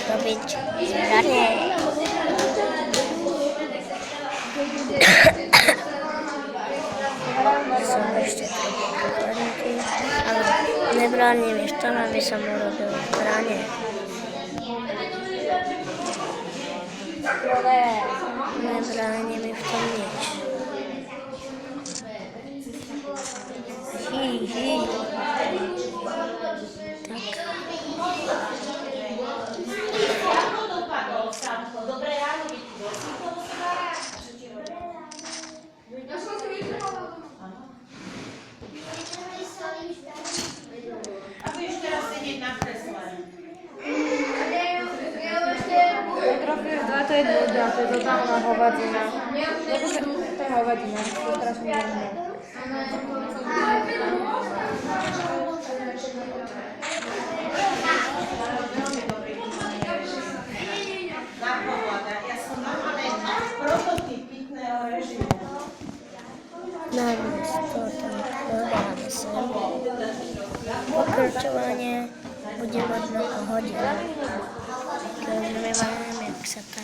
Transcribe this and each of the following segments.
robić zbieranie. Są jeszcze składniki, ale wybranie mieszczana by sam robił zbieranie. Wybranie mi w to mieć. Hi. A wy już teraz siedzieć na kresle. To jedno uděláte, to tam na hovadina. Jakože to je hovadina, to strašně nevím. Prototyp pitného režimu. Navíc to tam dodáme sem. Pokračovanie bude možno o hodinu. Keď neviem, jak sa tá...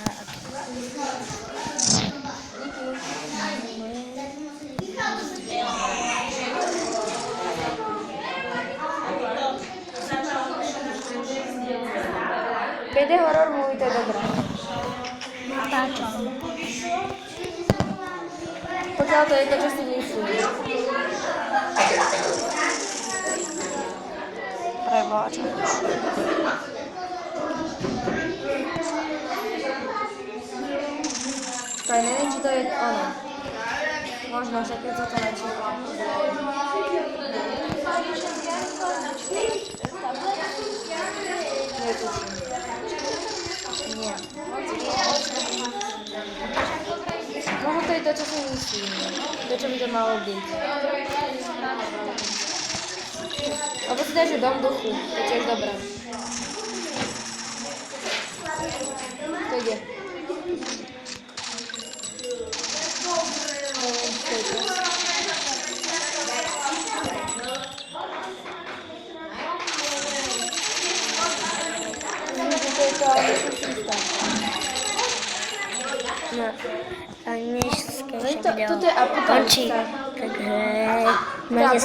Keď je horor movie, to je dobré. Páčom. Pokiaľ to je to, čo si myslíš. Preboč. Kaj, neviem, či to je ono. Možno, však keď sa to načíta. Netuším. Nie. Možno to je to, čo si myslím. To, čo by to malo byť. Alebo si dáš dom duchu. To je tiež dobré. To ide. No, a než skončí video, toto je apokalypsa. končí, takže máte